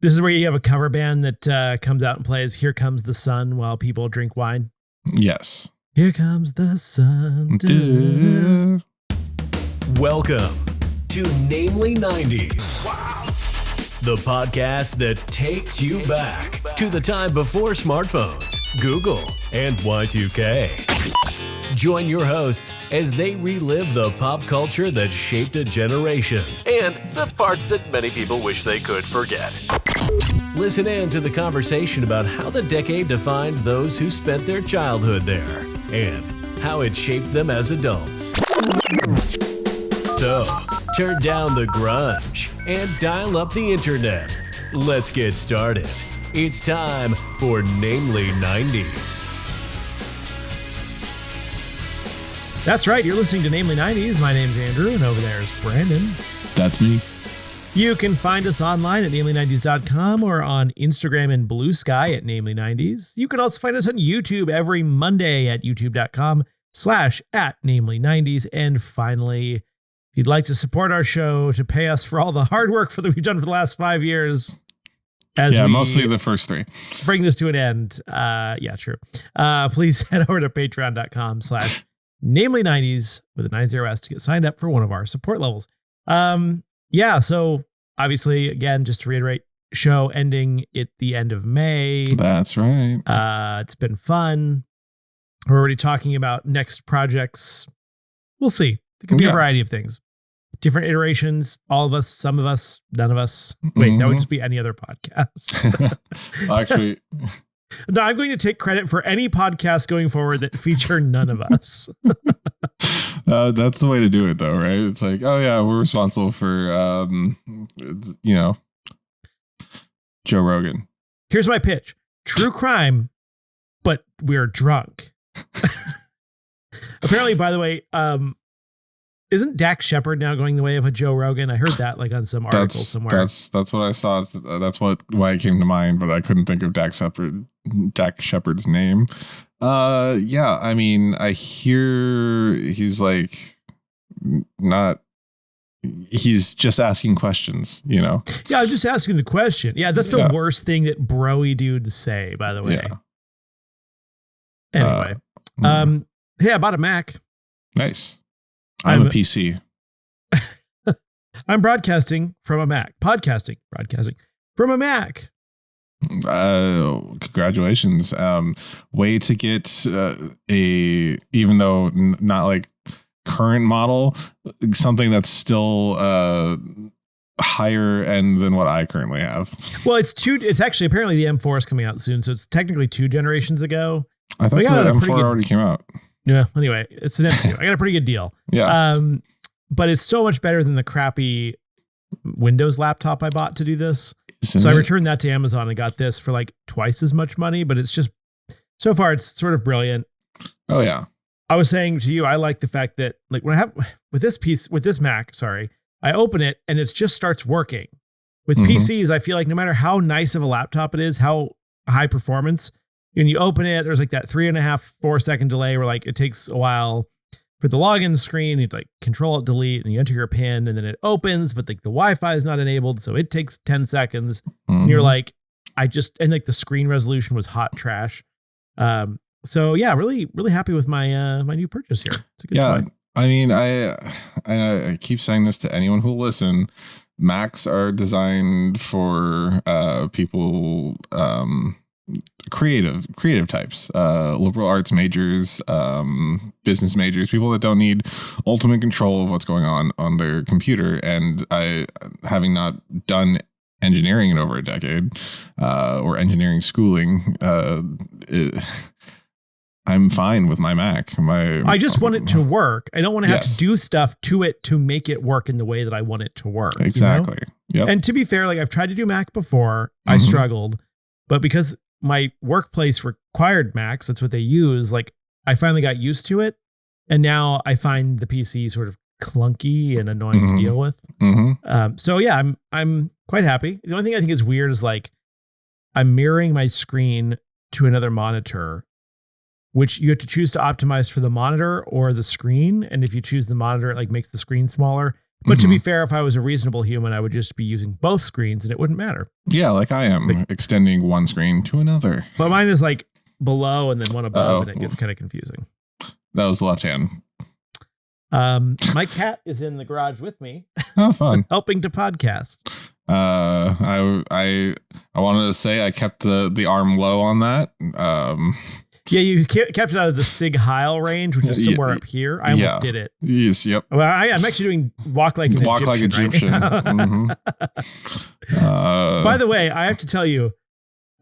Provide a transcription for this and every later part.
This is where you have a cover band that comes out and plays "Here Comes the Sun" while people drink wine. Yes. Here comes the sun. Welcome to Namely 90s. Wow. The podcast that takes you back to the time before smartphones, Google, and Y2K. Join your hosts as they relive the pop culture that shaped a generation and the parts that many people wish they could forget. Listen in to the conversation about how the decade defined those who spent their childhood there and how it shaped them as adults. So, turn down the grunge and dial up the internet. Let's get started. It's time for Namely 90s. That's right. You're listening to Namely 90s. My name's Andrew, and over there is Brandon. That's me. You can find us online at namely90s.com or on Instagram and Bluesky at namely90s. You can also find us on YouTube every Monday at youtube.com/@namely90s. And finally, if you'd like to support our show to pay us for all the hard work that we've done for the last 5 years, Mostly the first 3. Bring this to an end. True. Please head over to patreon.com/namely90s with a 90s to get signed up for one of our support levels. So obviously, again, just to reiterate, show ending at the end of May. That's right. It's been fun. We're already talking about next projects. We'll see. There could be a variety of things. Different iterations, all of us, some of us, none of us. Wait, that would just be any other podcast. Actually, no, I'm going to take credit for any podcast going forward that feature none of us. That's the way to do it, though, right? It's like, oh yeah, we're responsible for, Joe Rogan. Here's my pitch: true crime, but we're drunk. Apparently, by the way, isn't Dax Shepard now going the way of a Joe Rogan? I heard that on some article somewhere. That's what I saw. That's why it came to mind, but I couldn't think of Dax Shepard's name. I mean, I hear he's he's just asking questions, Yeah, I'm just asking the question. Yeah, that's the worst thing that broy dudes say, by the way. Yeah. Anyway, I bought a Mac. Nice. I'm a PC. I'm broadcasting from a Mac. Broadcasting from a Mac. Congratulations. Way to get even though not like current model, something that's still higher end than what I currently have. Well, it's actually apparently the M4 is coming out soon, so it's technically 2 generations ago. I thought the M4 already came out. Yeah. Anyway, it's an M2. I got a pretty good deal. Yeah. But it's so much better than the crappy Windows laptop I bought to do this. I returned that to Amazon and got this for like twice as much money, but it's just, so far it's sort of brilliant. Oh yeah. I was saying to you, I like the fact that like when I have with this Mac, I open it and it just starts working. With PCs, I feel like no matter how nice of a laptop it is, how high performance, when you open it, there's like that 3.5-4 second delay where like it takes a while for the login screen. You like control alt delete and you enter your PIN and then it opens, but like the Wi-Fi is not enabled, so it takes 10 seconds. And you're like, and like the screen resolution was hot trash. So yeah, really, really happy with my my new purchase here. It's a good point. I mean, I keep saying this to anyone who'll listen. Macs are designed for people. Creative types, liberal arts majors, business majors, people that don't need ultimate control of what's going on their computer. And I, having not done engineering in over a decade, or engineering schooling, I'm fine with my Mac. I just want it to work. I don't want to have to do stuff to it to make it work in the way that I want it to work. Exactly. Yep. And to be fair, like I've tried to do Mac before, I struggled, but because my workplace required Macs, that's what they use. Like I finally got used to it. And now I find the PC sort of clunky and annoying to deal with. So yeah, I'm quite happy. The only thing I think is weird is like I'm mirroring my screen to another monitor, which you have to choose to optimize for the monitor or the screen. And if you choose the monitor, it like makes the screen smaller. But to be fair, if I was a reasonable human, I would just be using both screens and it wouldn't matter. Yeah, like I am, extending one screen to another. But mine is like below and then one above, and it gets kind of confusing. That was the left hand. My cat is in the garage with me. Oh, fun. Helping to podcast. I wanted to say I kept the arm low on that. Yeah, you kept it out of the Sig Heil range, which is somewhere up here. I almost did it. Yes, yep. Well, I'm actually doing walk like an Egyptian. Right By the way, I have to tell you,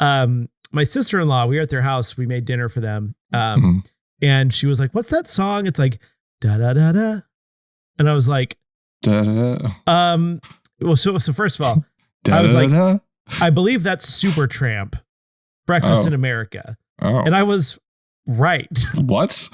my sister-in-law, we were at their house. We made dinner for them. And she was like, "What's that song?" It's like, da da da da. And I was like, da da da. Well, so first of all, I was like, I believe that's Supertramp, Breakfast in America. Oh. And I was right. What?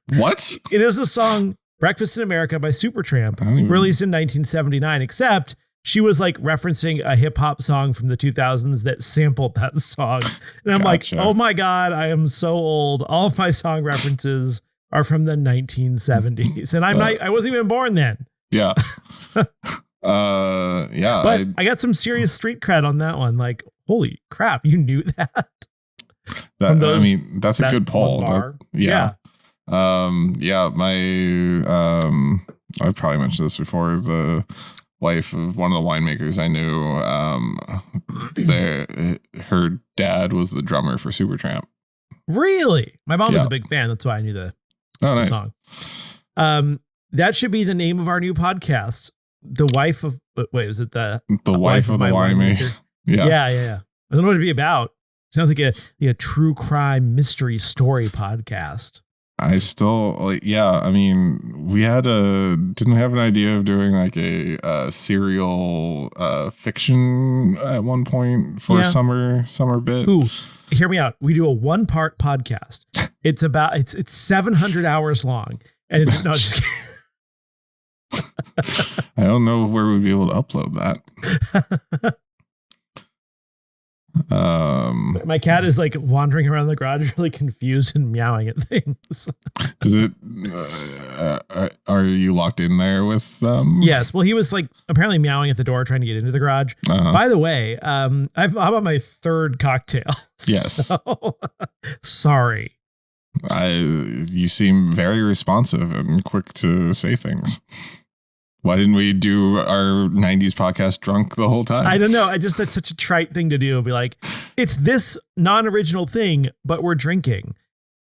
It is the song Breakfast in America by Supertramp, released in 1979, except she was like referencing a hip hop song from the 2000s that sampled that song. And I'm like, oh my God, I am so old. All of my song references are from the 1970s. And I wasn't even born then. Yeah. Yeah. But I got some serious street cred on that one. Like, holy crap, you knew that? That's a good poll. Yeah. I've probably mentioned this before. The wife of one of the winemakers I knew, her dad was the drummer for Supertramp. Really? My mom was a big fan. That's why I knew the song. That should be the name of our new podcast. The wife of was it the wife of the winemaker? Yeah. I don't know what it'd be about. Sounds like a true crime mystery story podcast. I still I mean, didn't we have an idea of doing like a serial fiction at one point for a summer bit? Ooh, hear me out. We do a 1-part podcast. It's 700 hours long, and it's no, just kidding. I don't know where we'd be able to upload that. My cat is like wandering around the garage, really confused and meowing at things. Does it? Are you locked in there with? Yes. Well, he was like apparently meowing at the door, trying to get into the garage. By the way, I'm on my 3rd cocktail. Yes. So, sorry. You seem very responsive and quick to say things. Why didn't we do our 90s podcast drunk the whole time? I don't know. That's such a trite thing to do. Be like, it's this non-original thing, but we're drinking.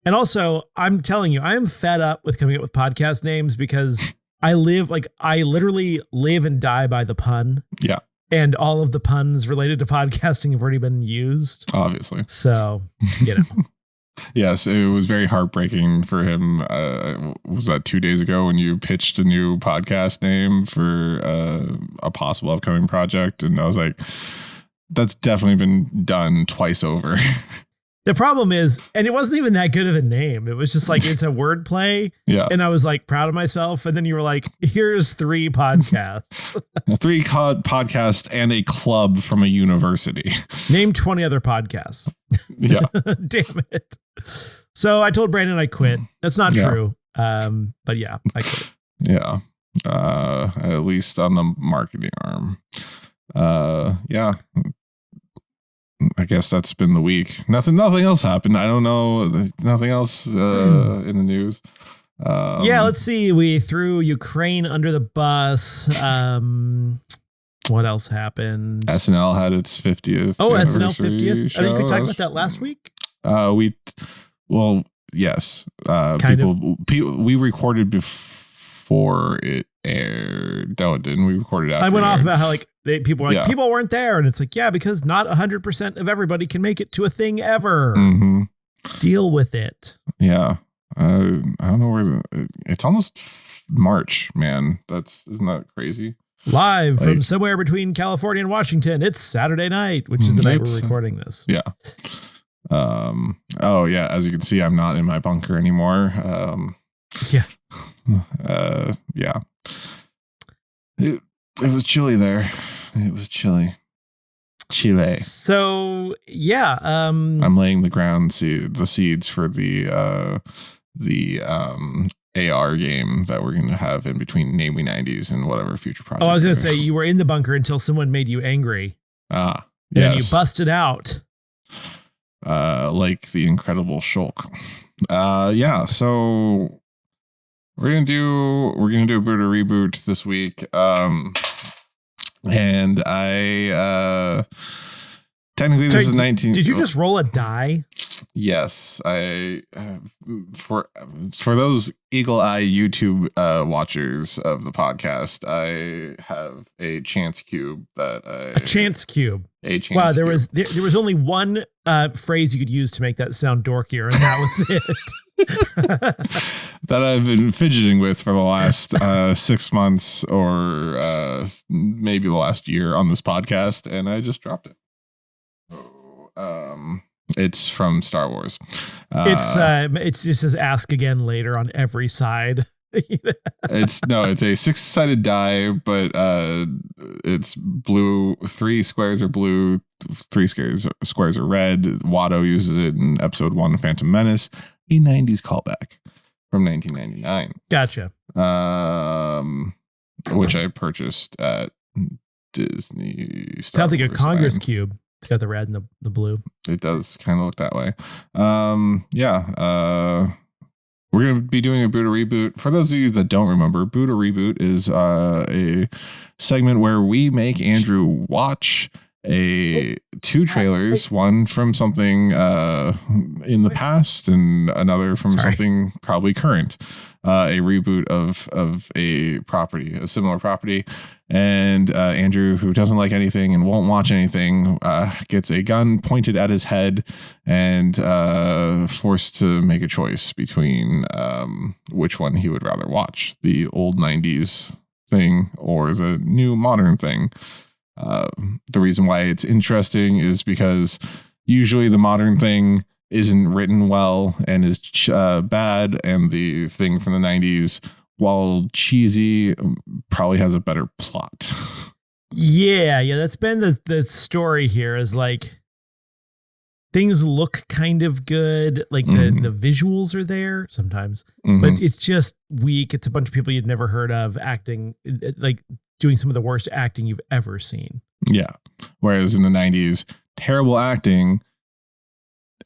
And also, I'm telling you, I am fed up with coming up with podcast names because I literally live and die by the pun. Yeah. And all of the puns related to podcasting have already been used. Obviously. So, Yes, it was very heartbreaking for him. Was that 2 days ago when you pitched a new podcast name for a possible upcoming project? And I was like, that's definitely been done twice over. The problem is, and it wasn't even that good of a name. It was just like, it's a wordplay. Yeah. And I was like proud of myself. And then you were like, here's 3 podcasts. 3 podcasts and a club from a university. Name 20 other podcasts. Yeah. Damn it. So I told Brandon I quit. That's not true. But yeah, I quit. Yeah. At least on the marketing arm. Yeah. I guess that's been the week. Nothing else happened. I don't know. Nothing else in the news. Let's see. We threw Ukraine under the bus. What else happened? SNL had its 50th. Oh, SNL 50th. I think we talked about that last week. Yes. We recorded before it aired. No, it didn't. We recorded after. I went off about how people were like, people weren't there. And it's like, because not 100% of everybody can make it to a thing ever. Mm-hmm. Deal with it. Yeah. I don't know where it's almost March, man. Isn't that crazy? Live from somewhere between California and Washington. It's Saturday night, which is the night we're recording this. Yeah. Oh yeah. As you can see, I'm not in my bunker anymore. Yeah. Yeah. It was chilly there. It was chilly. Chile. So yeah, I'm laying the seeds for the AR game that we're going to have in between Namely 90s and whatever future project. Oh, I was going to say you were in the bunker until someone made you angry. Ah, and you busted out. Like the Incredible Shulk. Yeah, so we're gonna do a bit of reboot this week. And I technically this is 19. Did you just roll a die? Yes, I for those eagle eye YouTube watchers of the podcast, I have a chance cube that a chance cube. Wow, there was only one phrase you could use to make that sound dorkier, and that was it. That I've been fidgeting with for the last 6 months or maybe the last year on this podcast, and I just dropped it. It's from Star Wars. It's just says ask again later on every side. It's a 6-sided die, but it's blue. 3 squares are blue, 3 squares are red. Watto uses it in episode 1 of Phantom Menace, a 90s callback from 1999. Gotcha. Which I purchased at Disney. Sounds like a Congress cube. It's got the red and the blue. It does kind of look that way. We're going to be doing a Buddha Reboot. For those of you that don't remember, Buddha Reboot is a segment where we make Andrew watch 2 trailers, one from something in the past and another from something probably current. A reboot of a similar property. And Andrew, who doesn't like anything and won't watch anything, gets a gun pointed at his head and forced to make a choice between which one he would rather watch, the old 90s thing or the new modern thing. The reason why it's interesting is because usually the modern thing isn't written well and is bad, and the thing from the 90s, while cheesy, probably has a better plot. Yeah, that's been the story here, is like things look kind of good, like the visuals are there sometimes, but it's just weak. It's a bunch of people you'd never heard of acting, like doing some of the worst acting you've ever seen. Yeah. Whereas in the 90s, terrible acting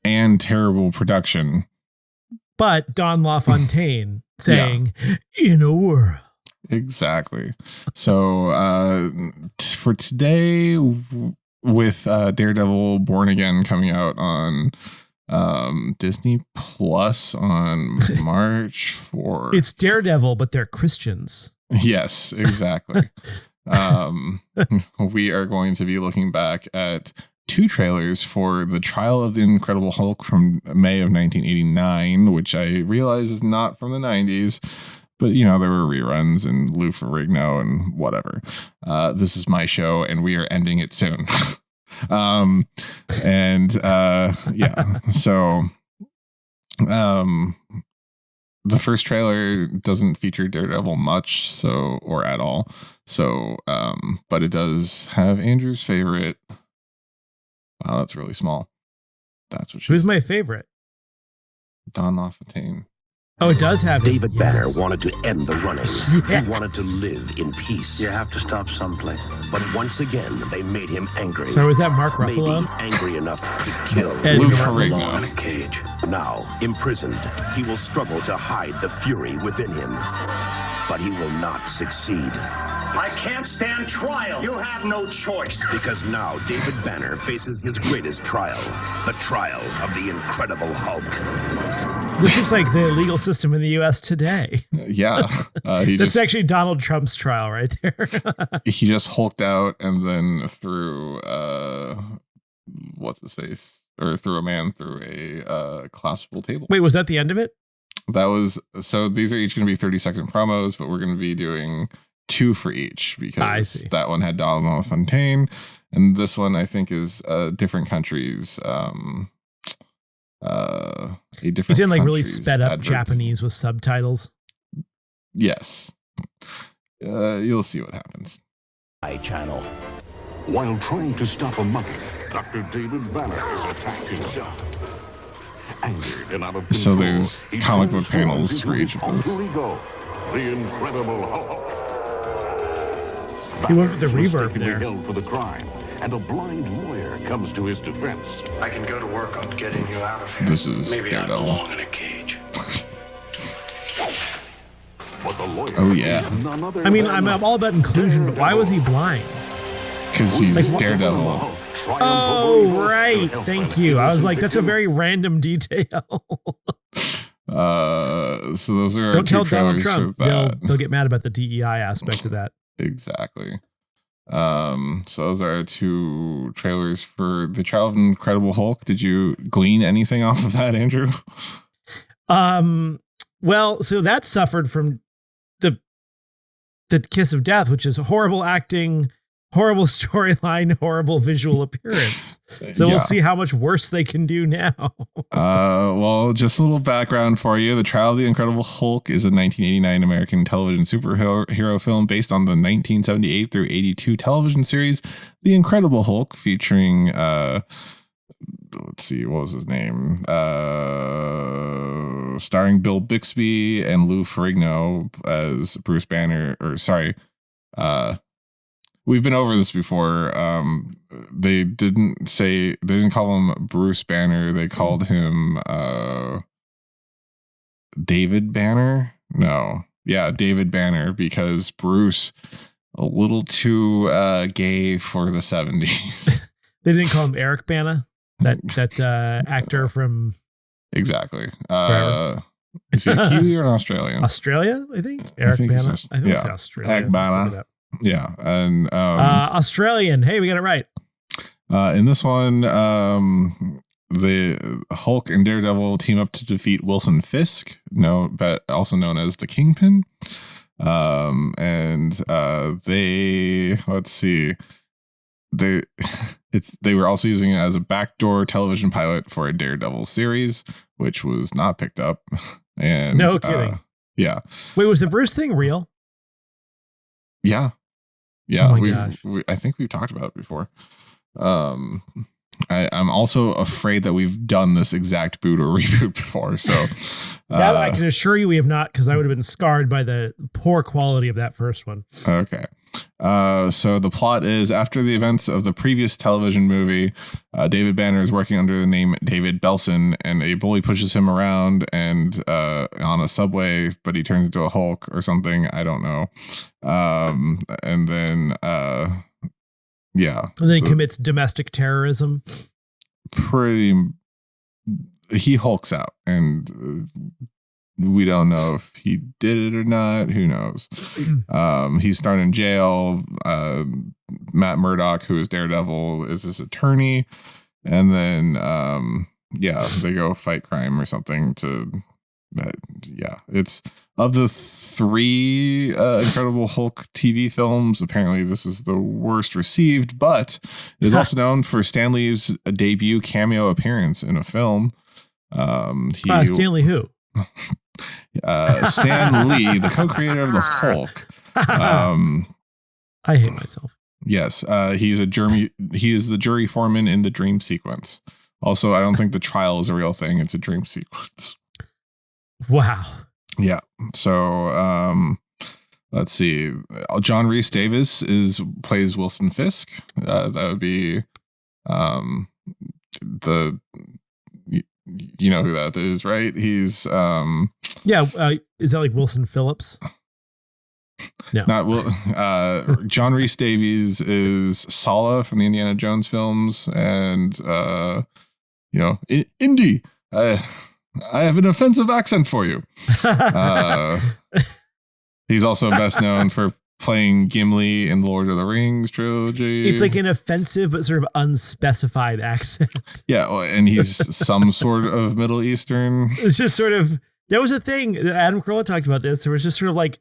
and terrible production. But Don LaFontaine saying, in a world. Exactly. So for today, with Daredevil Born Again coming out on Disney Plus on March 4th. It's Daredevil, but they're Christians. Yes, exactly. We are going to be looking back at 2 trailers for The Trial of the Incredible Hulk from May of 1989, which I realize is not from the 90s, but there were reruns and Lou Ferrigno and whatever. This is my show, and we are ending it soon. So the first trailer doesn't feature Daredevil much, or at all. So, but it does have Andrew's favorite. Wow, that's really small. That's what Who's my favorite? Don LaFontaine. Oh, it does have David it. Banner Yes. wanted to end the running. Yes. He wanted to live in peace. You have to stop someplace. But once again, they made him angry. So was that Mark Ruffalo? Maybe angry enough to kill. Lou In Ferrigno. a cage. Now, imprisoned, he will struggle to hide the fury within him. But he will not succeed. I can't stand trial. You have no choice. Because now David Banner faces his greatest trial. The trial of the Incredible Hulk. This looks like the legal system in the U.S. today. Yeah. That's actually Donald Trump's trial right there. He just hulked out and then threw what's his face? Or threw a man through a collapsible table. Wait, was that the end of it? That was, so these are each going to be 30-second promos, but we're going to be doing 2 for each because that one had Donald LaFontaine, and this one I think is different countries. He's in like really sped up Japanese with subtitles. Yes. You'll see what happens. Channel. While trying to stop a mummy, Dr. David Banner has attacked himself. Angered and out of So control, there's he comic book transforms panels for into each his of those. alter ego, the Incredible Hulk. He went with the Batman is reverb mistakenly there. held for the crime, and a blind lawyer comes to his defense. I can go to work on getting you out of here. This is Maybe I Daredevil. belong in a cage. But the lawyer Oh, yeah. is none other I mean, than I'm all about inclusion, but why was he blind? Because he's Like, Daredevil. Oh, right. Thank you. I was like, that's a very random detail. So those are our Don't two tell Donald trailers Trump. for that. They'll get mad about the DEI aspect of that. Exactly. So those are our two trailers for the Trial of Incredible Hulk. Did you glean anything off of that, Andrew? Well, so that suffered from the kiss of death, which is horrible acting, horrible storyline, horrible visual appearance. So we'll see how much worse they can do now. Well, just a little background for you. The Trial of the Incredible Hulk is a 1989 American television superhero film based on the 1978 through 82 television series, The Incredible Hulk, featuring, let's see, what was his name? Starring Bill Bixby and Lou Ferrigno as Bruce Banner, we've been over this before. They didn't call him Bruce Banner. They called him David Banner. No. Yeah, David Banner, because Bruce, a little too gay for the 70s. They didn't call him Eric Bana, that actor from Exactly. Wherever. Is he a Kiwi or an Australian? Australia, I think. Eric think Bana. it's I think it's Australia. Eric Bana. Yeah. And Australian. Hey, we got it right. in this one, the Hulk and Daredevil team up to defeat Wilson Fisk, but also known as the Kingpin. They were also using it as a backdoor television pilot for a Daredevil series, which was not picked up. And No kidding. Yeah. Wait, was the Bruce thing real? Yeah. Oh my gosh. I think we've talked about it before. I'm also afraid that we've done this exact boot or reboot before. So That I can assure you we have not, because I would have been scarred by the poor quality of that first one. Okay. So the plot is, after the events of the previous television movie, David Banner is working under the name David Belson, and a bully pushes him around and on a subway, but he turns into a Hulk or something. I don't know. And then he commits domestic terrorism. He hulks out, and we don't know if he did it or not. Who knows? He's thrown in jail. Matt Murdock, who is Daredevil, is his attorney. And then, they go fight crime or something it's of the 3 Incredible Hulk TV films. Apparently this is the worst received, but it is also known for Stan Lee's debut cameo appearance in a film. Stanley who? Stan Lee, the co-creator of the Hulk. I hate myself. Yes, he is the jury foreman in the dream sequence. Also, I don't think the trial is a real thing. It's a dream sequence. Wow. Yeah. So let's see. John Rhys Davis plays Wilson Fisk. That would be you know who that is, right? He's is that like Wilson Phillips? No. Not John Rhys Davies is Sala from the Indiana Jones films, and Indy. I have an offensive accent for you. He's also best known for playing Gimli in the Lord of the Rings trilogy. It's like an offensive but sort of unspecified accent. Yeah, and he's some sort of Middle Eastern. It's just sort of, there was a thing, Adam Carolla talked about this. There was just sort of like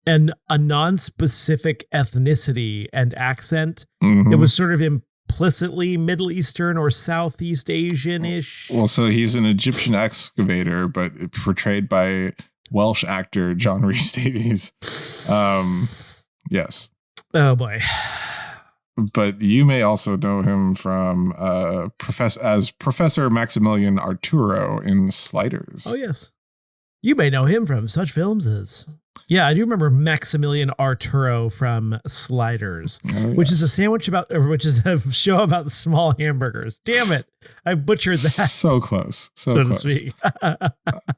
a non-specific ethnicity and accent. Mm-hmm. It was sort of implicitly Middle Eastern or Southeast Asian-ish. Well, so he's an Egyptian excavator, but portrayed by Welsh actor John Rhys Davies. Yes. Oh boy. but you may also know him from Professor Maximilian Arturo in Sliders. Oh, yes. You may know him from such films as... Yeah, I do remember Maximilian Arturo from Sliders, which is a show about small hamburgers. Damn it. I butchered that. So close. So close. To speak.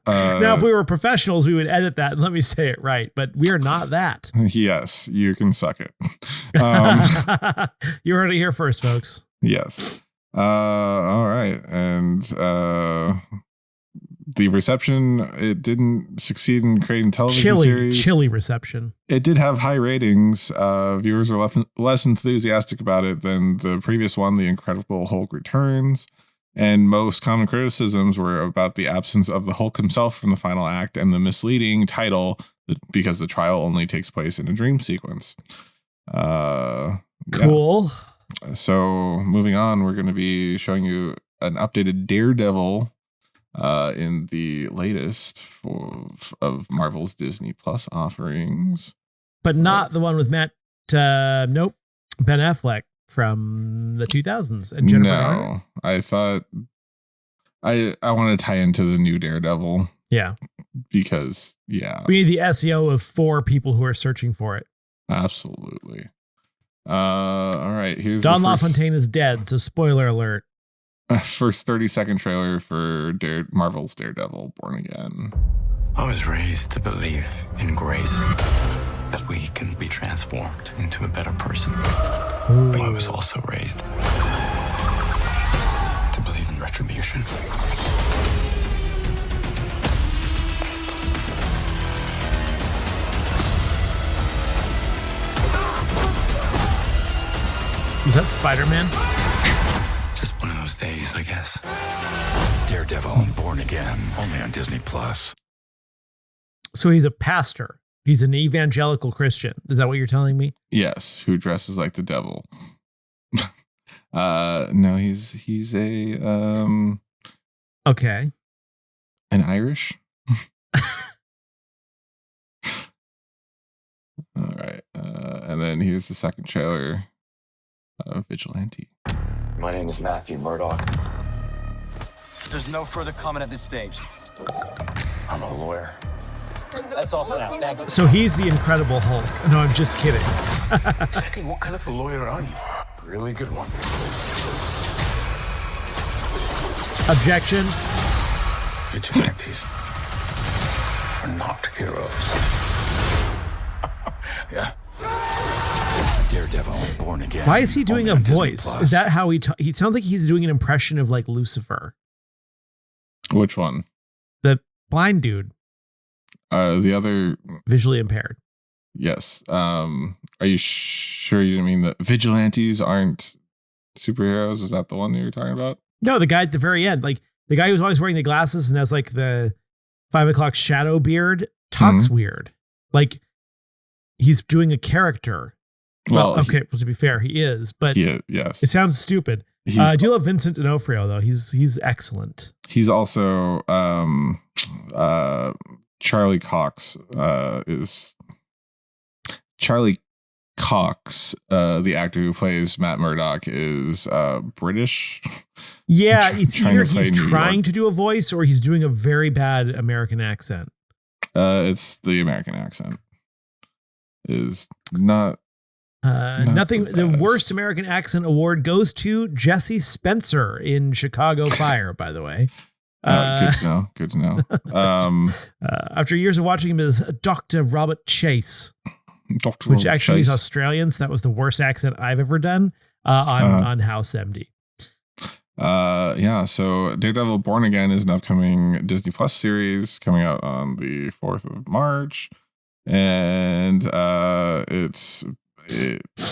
Now, if we were professionals, we would edit that and let me say it right, but we are not that. Yes, you can suck it. You heard it here first, folks. Yes. All right. And the reception, it didn't succeed in creating television series. Chilly reception. It did have high ratings. Viewers are less enthusiastic about it than the previous one, The Incredible Hulk Returns. And most common criticisms were about the absence of the Hulk himself from the final act and the misleading title because the trial only takes place in a dream sequence. Cool. Yeah. So moving on, we're going to be showing you an updated Daredevil in the latest of Marvel's Disney Plus offerings, but not the one with Ben Affleck from the 2000s and Jennifer Garner. I thought I want to tie into the new Daredevil. Yeah, because we need the SEO of 4 people who are searching for it. Absolutely. All right, here's Don LaFontaine is dead, so spoiler alert. First 30-second trailer for Marvel's Daredevil Born Again. I was raised to believe in grace, that we can be transformed into a better person. Ooh. But I was also raised to believe in retribution. Is that Spider-Man? Just one of those days, I guess. Daredevil Born Again, only on Disney Plus. So he's a pastor. He's an evangelical Christian. Is that what you're telling me? Yes, who dresses like the devil. No, he's a okay. An Irish. All right. And then here's the second trailer. Vigilante. My name is Matthew Murdoch. There's no further comment at this stage. I'm a lawyer. That's all for now. Thank you. So he's the Incredible Hulk. No, I'm just kidding. Exactly what kind of a lawyer are you? Really good one. Objection. Vigilantes are not heroes. Yeah. Daredevil Born Again. Why is he doing a Disney voice? Plus. Is that how he sounds like he's doing an impression of like Lucifer? Which one? The blind dude. The other Visually impaired. Yes. Are you sure you didn't mean that vigilantes aren't superheroes? Was that the one that you were talking about? No, the guy at the very end, like the guy who's always wearing the glasses and has like the 5 o'clock shadow beard, talks weird. Like he's doing a character. Well, okay. Well, to be fair, he is, but yes, it sounds stupid. I do love Vincent D'Onofrio though. He's excellent. He's also Charlie Cox is Charlie Cox, the actor who plays Matt Murdock, is British. Yeah, it's either he's trying to do a voice or he's doing a very bad American accent. It's the American accent. Is not. Nothing. The worst American accent award goes to Jesse Spencer in Chicago Fire, by the way. Good to know. Good to know. After years of watching him as Dr. Robert Chase, which actually is Australian, so that was the worst accent I've ever done on House MD. Yeah, so Daredevil Born Again is an upcoming Disney Plus series coming out on the 4th of March. And it's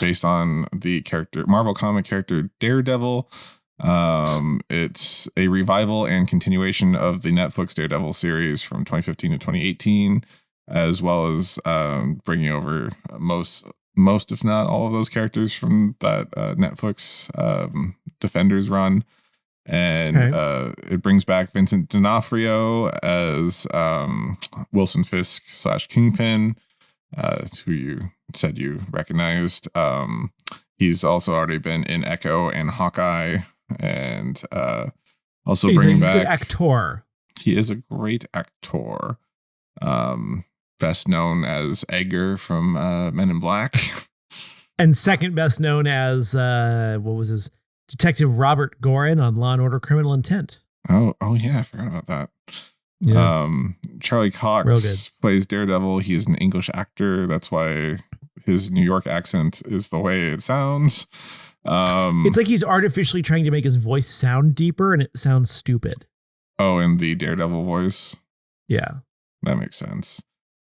based on the Marvel comic character Daredevil. It's a revival and continuation of the Netflix Daredevil series from 2015 to 2018, as well as bringing over most, if not all, of those characters from that Netflix Defenders run. And it brings back Vincent D'Onofrio as Wilson Fisk / Kingpin, who you said you recognized. He's also already been in Echo and Hawkeye, and also he's bringing a good back. actor. He is a great actor. Best known as Edgar from Men in Black. And second best known as what was his Detective Robert Gorin on Law and Order: Criminal Intent. Oh yeah, I forgot about that. Yeah. Charlie Cox plays Daredevil. He is an English actor. That's why his New York accent is the way it sounds. It's like he's artificially trying to make his voice sound deeper, and it sounds stupid. Oh, in the Daredevil voice. Yeah, that makes sense.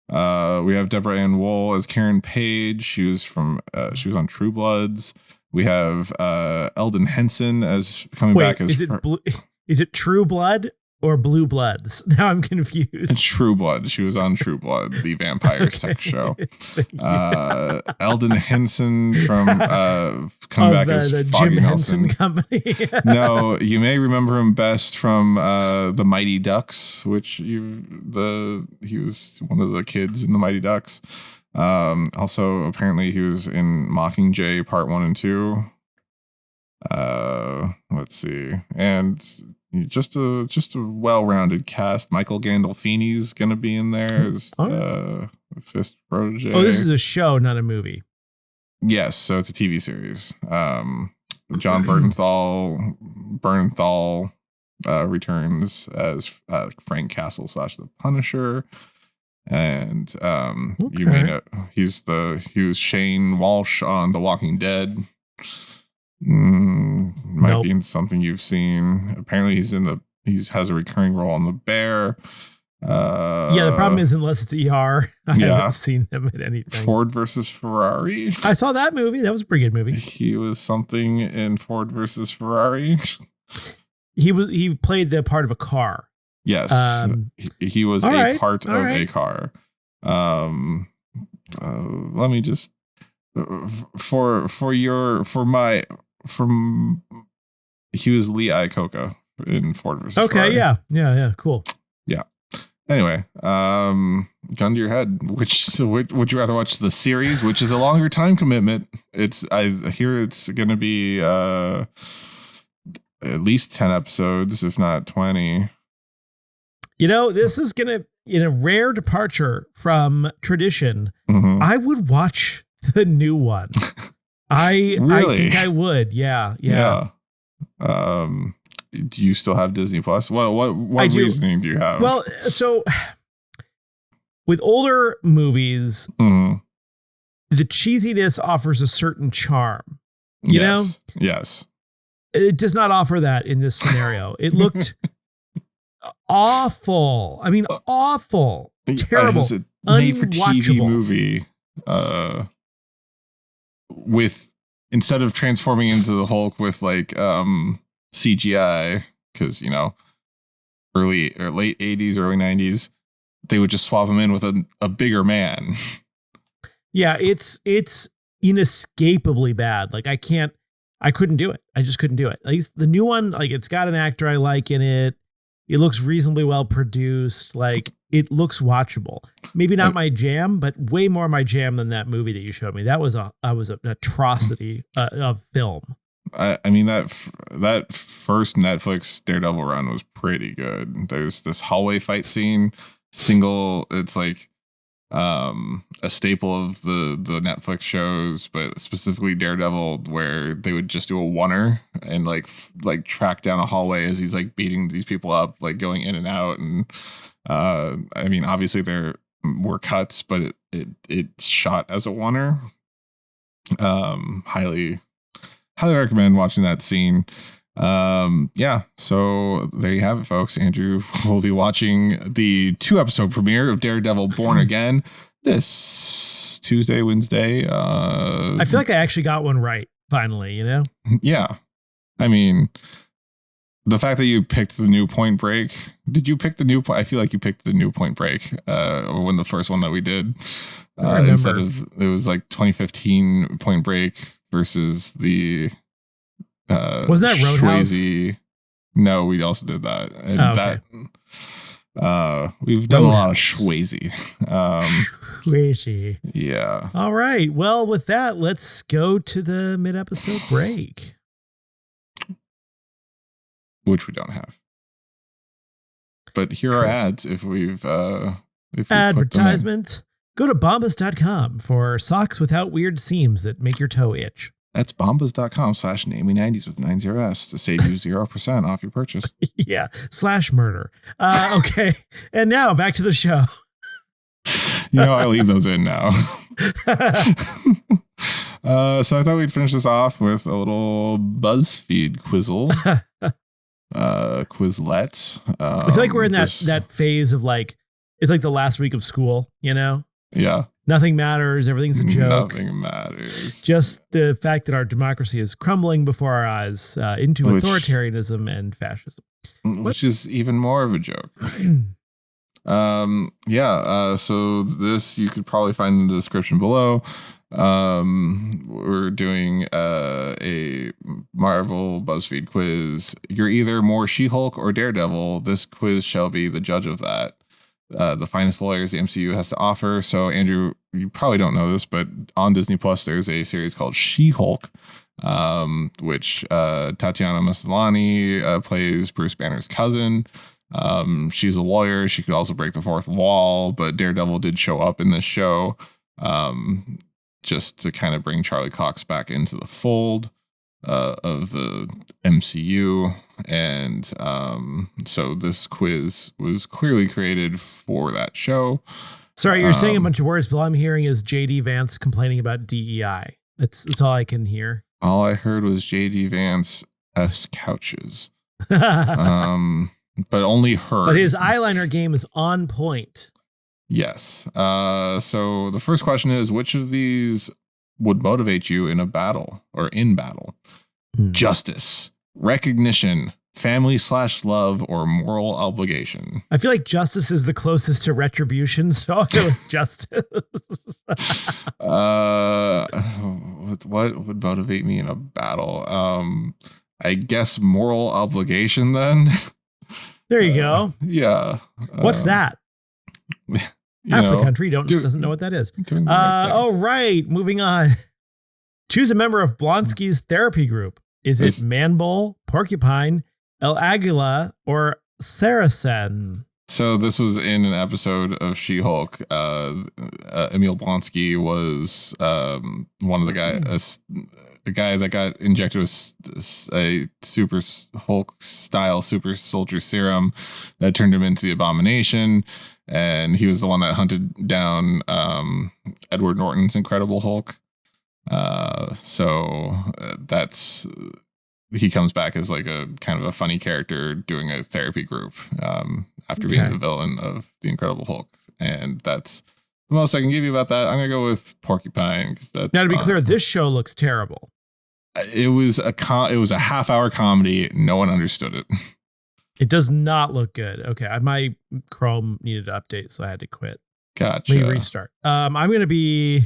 We have Deborah Ann Wool as Karen Page. She was on True Bloods. We have Eldon Henson as coming back as. Is it True Blood or Blue Bloods? Now I'm confused. It's True Blood. She was on True Blood, the vampire sex show. Eldon Henson from coming back as the Foggy Jim Nelson. Henson Company. No, you may remember him best from the Mighty Ducks, which he was one of the kids in the Mighty Ducks. Also, apparently, he was in Mockingjay Part 1 and 2. Let's see, and just a well-rounded cast. Michael Gandolfini's gonna be in there as Fist Protege. Oh, this is a show, not a movie. Yes, so it's a TV series. John Bernthal returns as Frank Castle / the Punisher, and you may know he was Shane Walsh on The Walking Dead. Might be in something you've seen. Apparently he has a recurring role on The Bear. The problem is, unless it's ER, I haven't seen him in anything. Ford versus Ferrari. I saw that movie. That was a pretty good movie. He was something in Ford versus Ferrari. He played the part of a car. Yes. He was a part of a car. Let me just he was Lee Iacocca in Ford versus Ferrari. Yeah, cool. Yeah. Anyway, gun to your head. Would you rather watch the series, which is a longer time commitment? I hear it's going to be at least 10 episodes, if not 20. This is going to, in a rare departure from tradition, I would watch the new one. Really? I think I would. Yeah. Do you still have Disney Plus? What reasoning do you have? Well, so with older movies, the cheesiness offers a certain charm. You know? Yes. It does not offer that in this scenario. It looked awful. I mean, awful. Terrible. It's a made for TV movie. With, instead of transforming into the Hulk with like CGI, because early or late 80s, early 90s, they would just swap him in with a bigger man. Yeah, it's inescapably bad. Like I couldn't do it. I just couldn't do it. At least the new one, like it's got an actor I like in it. It looks reasonably well produced. Like it looks watchable. Maybe not my jam, but way more my jam than that movie that you showed me. That was an atrocity of film. I mean that first Netflix Daredevil run was pretty good. There's this hallway fight scene. It's like a staple of the Netflix shows, but specifically Daredevil, where they would just do a oneer and like track down a hallway as he's like beating these people up, like going in and out. And I mean, obviously there were cuts, but it's shot as a oneer. Highly recommend watching that scene. So there you have it, folks. Andrew will be watching the 2-episode premiere of Daredevil Born Again this Tuesday, Wednesday. I feel like I actually got one right finally, Yeah. I mean, the fact that you picked the new Point Break, did you pick the new I feel like you picked the new Point Break when the first one that we did. Instead of, it was like 2015 Point Break versus the wasn't that Roadhouse? No, we also did that. And okay. We've done a lot of Schwazy. Schwazy. Yeah. All right. Well, with that, let's go to the mid-episode break. Which we don't have. But here are ads if we've advertisement. Go to bombas.com for socks without weird seams that make your toe itch. That's bombas.com/namey90s with 90s to save you 0% off your purchase. Yeah. /murder. Okay. And now back to the show. I leave those in now. So I thought we'd finish this off with a little BuzzFeed quizzle. Quizlet. I feel like we're in that phase of like, it's like the last week of school, Yeah. Nothing matters. Everything's a joke. Nothing matters. Just the fact that our democracy is crumbling before our eyes into authoritarianism and fascism. Which is even more of a joke. So this you could probably find in the description below. We're doing a Marvel BuzzFeed quiz. You're either more She-Hulk or Daredevil. This quiz shall be the judge of that. The finest lawyers the MCU has to offer. So Andrew, you probably don't know this, but on Disney Plus there's a series called She-Hulk, which Tatiana Maslany plays Bruce Banner's cousin. She's a lawyer. She could also break the fourth wall, but Daredevil did show up in this show just to kind of bring Charlie Cox back into the fold of the MCU. And so this quiz was clearly created for that show. Sorry, you're saying a bunch of words, but all I'm hearing is JD Vance complaining about DEI. That's all I can hear. All I heard was JD Vance F's couches. But only her. But his eyeliner game is on point. Yes. So the first question is, which of these would motivate you in a battle or in battle? Justice, recognition, family/love, or moral obligation? I feel like justice is the closest to retribution, so I'll go with justice. What would motivate me in a battle? I guess moral obligation then. There you go. Yeah. What's that? Half the country doesn't know what that is. All right, moving on. Choose a member of Blonsky's therapy group. Is it Manbull, Porcupine, El Aguila, or Saracen? So this was in an episode of She-Hulk. Emil Blonsky was one of the guys, a guy that got injected with a super Hulk style super soldier serum that turned him into the Abomination. And he was the one that hunted down Edward Norton's Incredible Hulk. He comes back as like a kind of a funny character doing a therapy group after being the villain of the Incredible Hulk. And that's the most I can give you about that. I'm going to go with Porcupine. Now, to be clear, this show looks terrible. It was a half-hour comedy. No one understood it. It does not look good. Okay, my Chrome needed to update, so I had to quit. Gotcha. Let me restart. I'm going to be...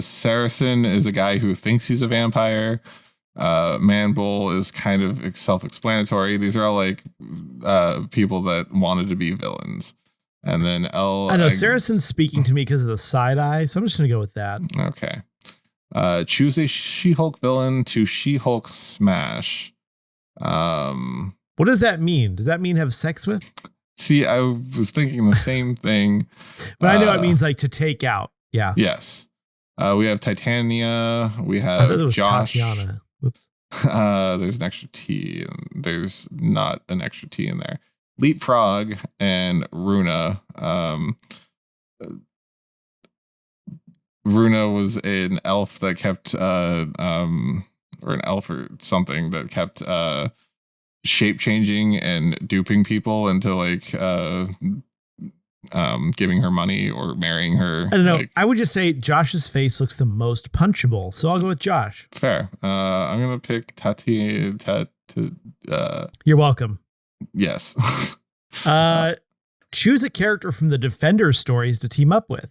Saracen is a guy who thinks he's a vampire. Manbull is kind of self-explanatory. These are all like people that wanted to be villains. And then I know Saracen's speaking to me because of the side eye, so I'm just going to go with that. Okay. Choose a She-Hulk villain to She-Hulk smash. What does that mean? Does that mean have sex with? See, I was thinking the same thing. But I know it means like to take out. Yeah. Yes. We have Titania. We have I thought it was Josh. Tatiana. Whoops. There's an extra T. And there's not an extra T in there. Leapfrog and Runa. Runa was an elf that kept or an elf or something that kept shape changing and duping people into like giving her money or marrying her. I don't know. I would just say Josh's face looks the most punchable, so I'll go with Josh. Fair. I'm gonna pick Tati. You're welcome. Yes. Choose a character from the Defenders stories to team up with.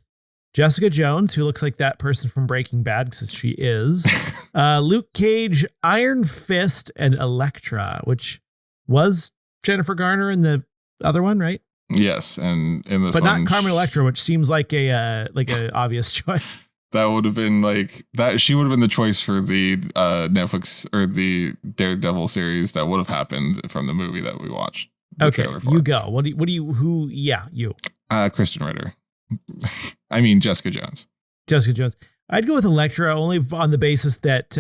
Jessica Jones, who looks like that person from Breaking Bad because she is. Luke Cage, Iron Fist, and Elektra, which was Jennifer Garner in the other one, right? Yes, and in this but one, not Carmen Electra, which seems like a obvious choice. that would have been like that. She would have been the choice for the Netflix or the Daredevil series that would have happened from the movie that we watched. Okay, you go. You. Kristen Ritter. I mean, Jessica Jones. Jessica Jones. I'd go with Electra only on the basis that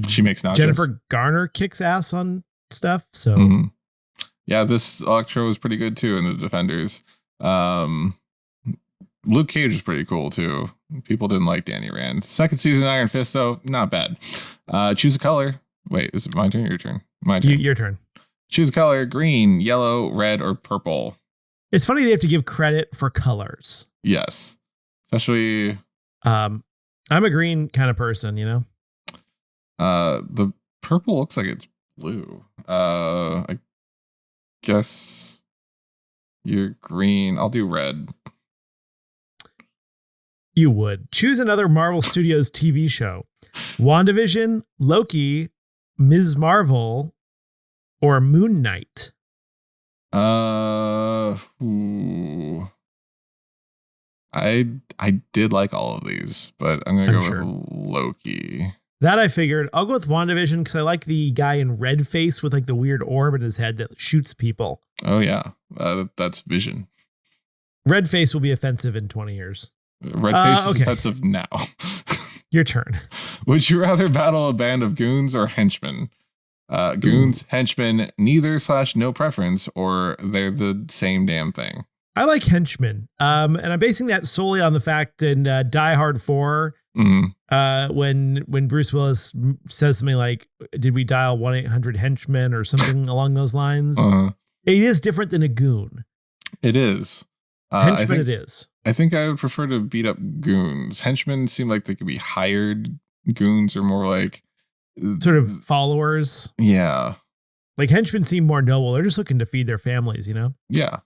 she makes nachos. Jennifer Garner kicks ass on stuff. So yeah, this Electra was pretty good too in the Defenders. Luke Cage was pretty cool too. People didn't like Danny Rand. Second season of Iron Fist though, not bad. Choose a color. Wait, is it my turn or your turn? My turn. Your turn. Choose a color: green, yellow, red, or purple. It's funny they have to give credit for colors. Yes, especially. I'm a green kind of person, you know. The purple looks like it's blue. I guess you're green. I'll do red. You would choose another Marvel Studios TV show: WandaVision, Loki, Ms. Marvel, or Moon Knight. I did like all of these, but I'm gonna go with Loki. That I figured. I'll go with WandaVision because I like the guy in red face with like the weird orb in his head that shoots people. Oh yeah, that's Vision. Red face will be offensive in 20 years. Red face is offensive now. Your turn. Would you rather battle a band of goons or henchmen? Goons, henchmen, neither / no preference, or they're the same damn thing. I like henchmen. And I'm basing that solely on the fact in Die Hard 4, when Bruce Willis says something like, did we dial 1-800-HENCHMEN or something along those lines? It is different than a goon. It is. Henchmen it is. I think I would prefer to beat up goons. Henchmen seem like they could be hired. Goons are more like sort of followers. Yeah. Like henchmen seem more noble. They're just looking to feed their families, you know? Yeah.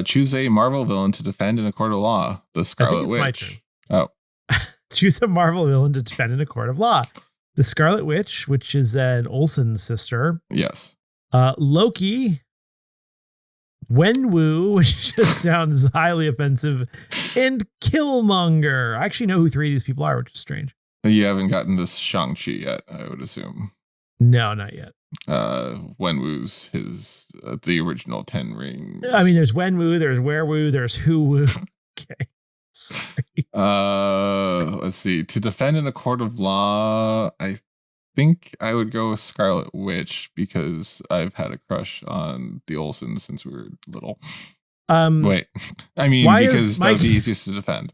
Choose a Marvel villain to defend in a court of law. The Scarlet Witch. My turn. Oh. Choose a Marvel villain to defend in a court of law. The Scarlet Witch, which is an Olsen sister. Yes. Loki. Wenwu, which just sounds highly offensive, and Killmonger. I actually know who 3 of these people are, which is strange. You haven't gotten this Shang-Chi yet, I would assume. No, not yet. Wenwu's the original 10 Rings. I mean, there's Wenwu, there's Werewu, there's Who-Woo. Okay. Sorry. Let's see. To defend in a court of law, I think I would go with Scarlet Witch because I've had a crush on the Olsens since we were little. Wait, I mean, because that would be easiest to defend.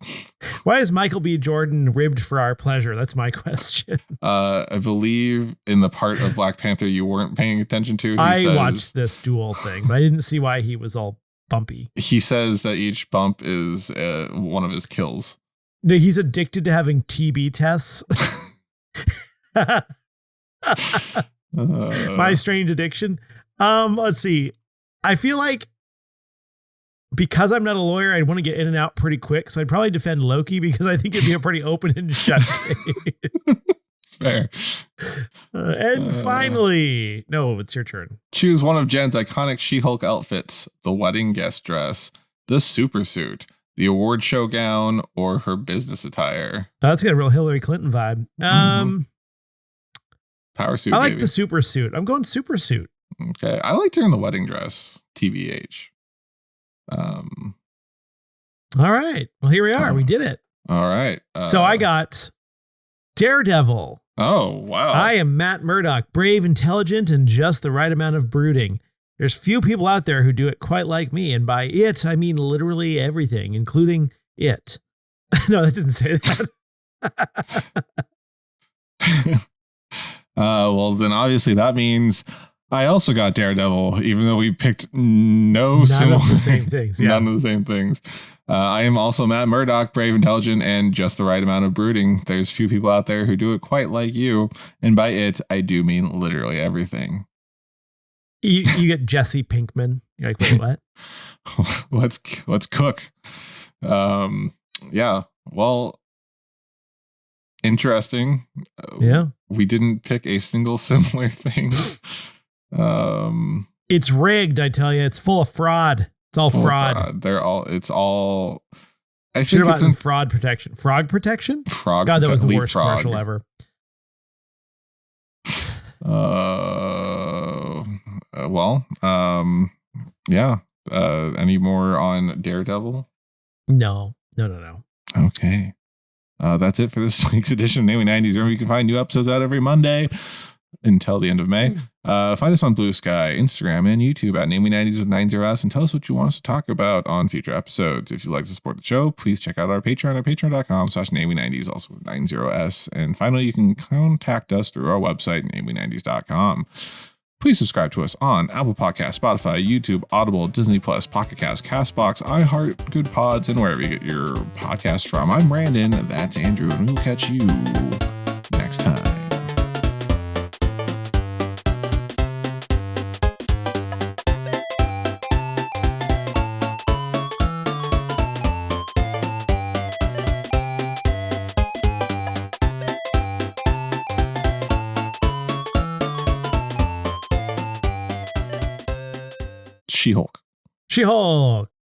Why is Michael B. Jordan ribbed for our pleasure? That's my question. I believe in the part of Black Panther you weren't paying attention to. I watched this duel thing, but I didn't see why he was all bumpy. He says that each bump is one of his kills. No, he's addicted to having TB tests. My strange addiction. Let's see. I feel like because I'm not a lawyer, I'd want to get in and out pretty quick. So I'd probably defend Loki because I think it'd be a pretty open and shut case. Fair. And finally, no, it's your turn. Choose one of Jen's iconic She-Hulk outfits: the wedding guest dress, the super suit, the award show gown, or her business attire. That's got a real Hillary Clinton vibe. Power suit. I like the super suit. I'm going super suit. Okay. I liked her in the wedding dress. TBH. All right. Well, here we are. We did it. All right. So I got Daredevil. Oh, wow. I am Matt Murdock, brave, intelligent, and just the right amount of brooding. There's few people out there who do it quite like me. And by it, I mean literally everything, including it. No, that didn't say that. Well, then obviously that means I also got Daredevil, even though we picked none of the same things. Yeah. None of the same things. I am also Matt Murdock, brave, intelligent, and just the right amount of brooding. There's few people out there who do it quite like you. And by it, I do mean literally everything. You get Jesse Pinkman. You're like, wait, what? Let's cook. Yeah. Well, interesting. Yeah. We didn't pick a single similar thing. It's rigged, I tell you. It's full of fraud. It's all fraud. It's all. I Should think have it's gotten fraud protection. Frog protection? God, that was the worst commercial ever. Yeah. Any more on Daredevil? No. Okay. That's it for this week's edition of Namely 90s. Remember, you can find new episodes out every Monday until the end of May. Find us on Bluesky, Instagram, and YouTube at Namely 90s with 90s, and tell us what you want us to talk about on future episodes. If you'd like to support the show, please check out our Patreon at patreon.com/Namely90s, also with 90s. And finally, you can contact us through our website, Namely90s.com. Please subscribe to us on Apple Podcasts, Spotify, YouTube, Audible, Disney Plus, Pocket Cast, CastBox, iHeart, Good Pods, and wherever you get your podcasts from. I'm Brandon. That's Andrew, and we'll catch you next time. She-Hulk.